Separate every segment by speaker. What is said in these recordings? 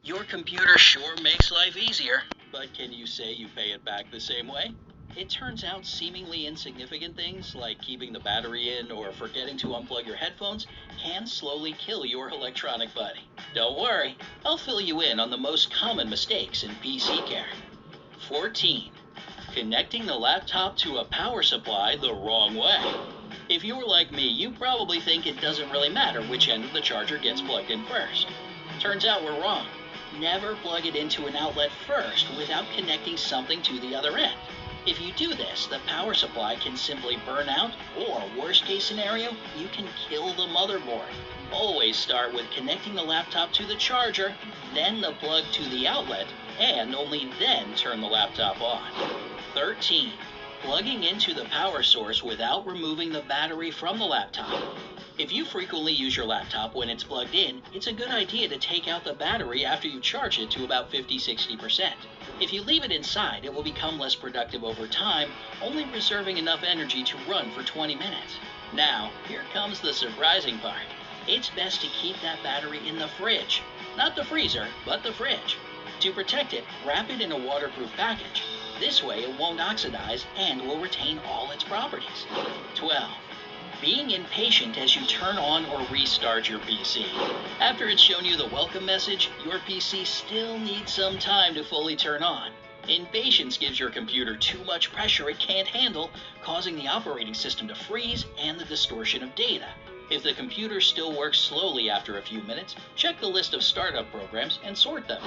Speaker 1: Your computer sure makes life easier, but can you say you pay it back the same way? It turns out seemingly insignificant things like keeping the battery in or forgetting to unplug your headphones can slowly kill your electronic buddy. Don't worry, I'll fill you in on the most common mistakes in PC care. 14. Connecting the laptop to a power supply the wrong way. If you're like me, you probably think it doesn't really matter which end of the charger gets plugged in first. Turns out we're wrong. Never plug it into an outlet first without connecting something to the other end. If you do this, the power supply can simply burn out, or worst case scenario, you can kill the motherboard. Always start with connecting the laptop to the charger, then the plug to the outlet, and only then turn the laptop on. 13. Plugging into the power source without removing the battery from the laptop. If you frequently use your laptop when it's plugged in, it's a good idea to take out the battery after you charge it to about 50-60%. If you leave it inside, it will become less productive over time, only reserving enough energy to run for 20 minutes. Now, here comes the surprising part. It's best to keep that battery in the fridge. Not the freezer, but the fridge. To protect it, wrap it in a waterproof package. This way it won't oxidize and will retain all its properties. 12. Being impatient as you turn on or restart your PC. After it's shown you the welcome message, your PC still needs some time to fully turn on. Impatience gives your computer too much pressure it can't handle, causing the operating system to freeze and the distortion of data. If the computer still works slowly after a few minutes, check the list of startup programs and sort them.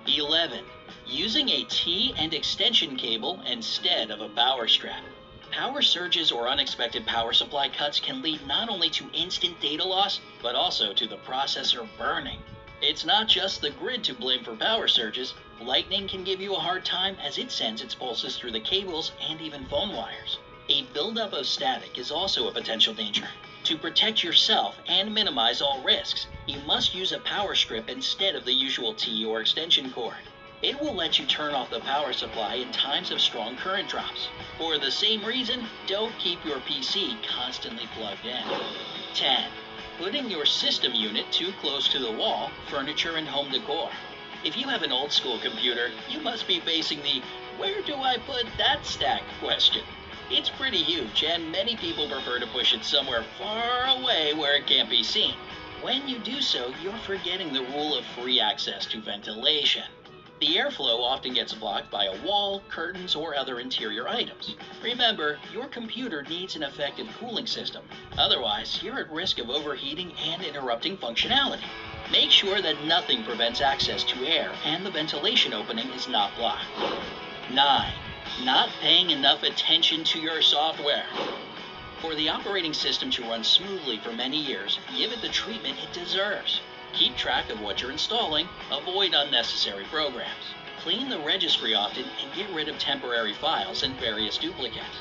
Speaker 1: 11. Using a T and extension cable instead of a power strap. Power surges or unexpected power supply cuts can lead not only to instant data loss, but also to the processor burning. It's not just the grid to blame for power surges. Lightning can give you a hard time as it sends its pulses through the cables and even phone wires. A buildup of static is also a potential danger. To protect yourself and minimize all risks, you must use a power strip instead of the usual T or extension cord. It will let you turn off the power supply in times of strong current drops. For the same reason, don't keep your PC constantly plugged in. 10. Putting your system unit too close to the wall, furniture, and home decor. If you have an old school computer, you must be facing the "where do I put that stack?" question. It's pretty huge, and many people prefer to push it somewhere far away where it can't be seen. When you do so, you're forgetting the rule of free access to ventilation. The airflow often gets blocked by a wall, curtains, or other interior items. Remember, your computer needs an effective cooling system. Otherwise, you're at risk of overheating and interrupting functionality. Make sure that nothing prevents access to air and the ventilation opening is not blocked. 9. Not paying enough attention to your software. For the operating system to run smoothly for many years, give it the treatment it deserves. Keep track of what you're installing, avoid unnecessary programs. Clean the registry often and get rid of temporary files and various duplicates.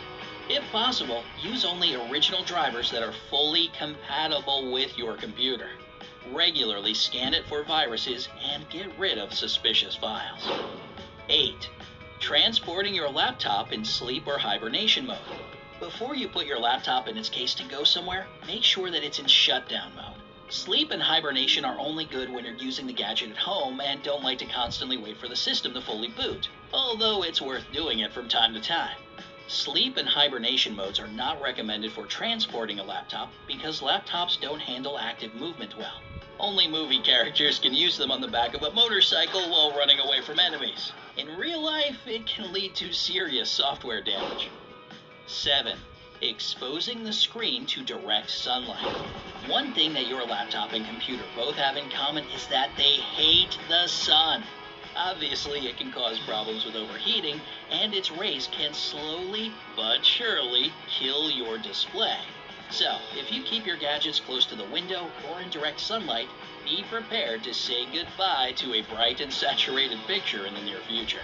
Speaker 1: If possible, use only original drivers that are fully compatible with your computer. Regularly scan it for viruses and get rid of suspicious files. 8. Transporting your laptop in sleep or hibernation mode. Before you put your laptop in its case to go somewhere, make sure that it's in shutdown mode. Sleep and hibernation are only good when you're using the gadget at home and don't like to constantly wait for the system to fully boot, although it's worth doing it from time to time. Sleep and hibernation modes are not recommended for transporting a laptop because laptops don't handle active movement well. Only movie characters can use them on the back of a motorcycle while running away from enemies. In real life, it can lead to serious software damage. 7. Exposing the screen to direct sunlight. One thing that your laptop and computer both have in common is that they hate the sun. Obviously, it can cause problems with overheating, and its rays can slowly but surely kill your display. So, if you keep your gadgets close to the window or in direct sunlight, be prepared to say goodbye to a bright and saturated picture in the near future.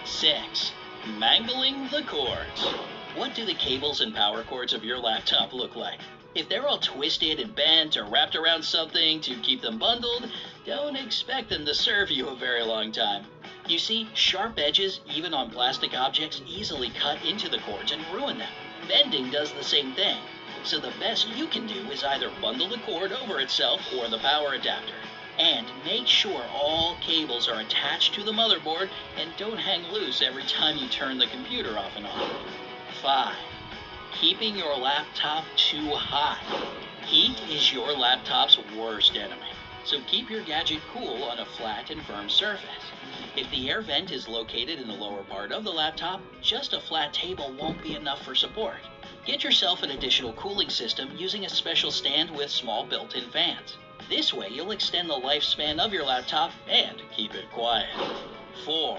Speaker 1: 6. Mangling the cords. What do the cables and power cords of your laptop look like? If they're all twisted and bent or wrapped around something to keep them bundled, don't expect them to serve you a very long time. You see, sharp edges, even on plastic objects, easily cut into the cords and ruin them. Bending does the same thing. So the best you can do is either bundle the cord over itself or the power adapter. And make sure all cables are attached to the motherboard and don't hang loose every time you turn the computer off and on. 5. Keeping your laptop too hot. Heat is your laptop's worst enemy, so keep your gadget cool on a flat and firm surface. If the air vent is located in the lower part of the laptop, just a flat table won't be enough for support. Get yourself an additional cooling system using a special stand with small built-in fans. This way you'll extend the lifespan of your laptop and keep it quiet. 4.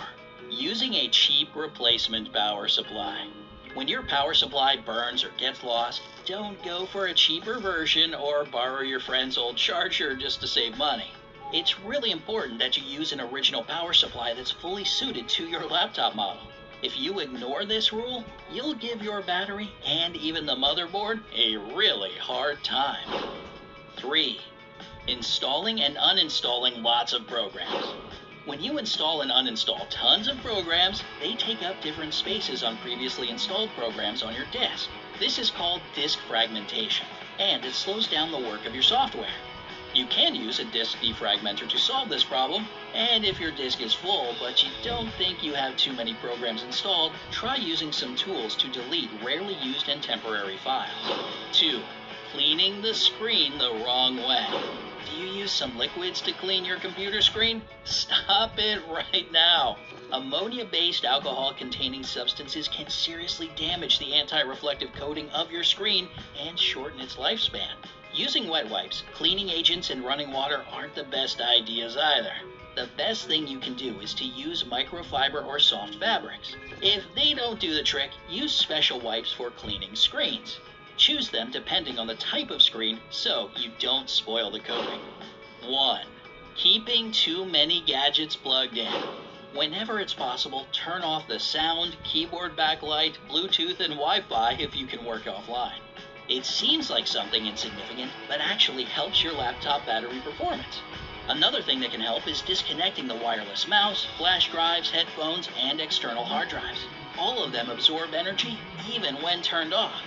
Speaker 1: Using a cheap replacement power supply. When your power supply burns or gets lost, don't go for a cheaper version or borrow your friend's old charger just to save money. It's really important that you use an original power supply that's fully suited to your laptop model. If you ignore this rule, you'll give your battery and even the motherboard a really hard time. 3. Installing and uninstalling lots of programs. When you install and uninstall tons of programs, they take up different spaces on previously installed programs on your disk. This is called disk fragmentation, and it slows down the work of your software. You can use a disk defragmenter to solve this problem, and if your disk is full but you don't think you have too many programs installed, try using some tools to delete rarely used and temporary files. 2. Cleaning the screen the wrong way. Do you use some liquids to clean your computer screen? Stop it right now. Ammonia-based alcohol-containing substances can seriously damage the anti-reflective coating of your screen and shorten its lifespan. Using wet wipes, cleaning agents, and running water aren't the best ideas either. The best thing you can do is to use microfiber or soft fabrics. If they don't do the trick, use special wipes for cleaning screens. Choose them depending on the type of screen so you don't spoil the coating. 1. Keeping too many gadgets plugged in. Whenever it's possible, turn off the sound, keyboard backlight, Bluetooth, and Wi-Fi if you can work offline. It seems like something insignificant, but actually helps your laptop battery performance. Another thing that can help is disconnecting the wireless mouse, flash drives, headphones, and external hard drives. All of them absorb energy even when turned off.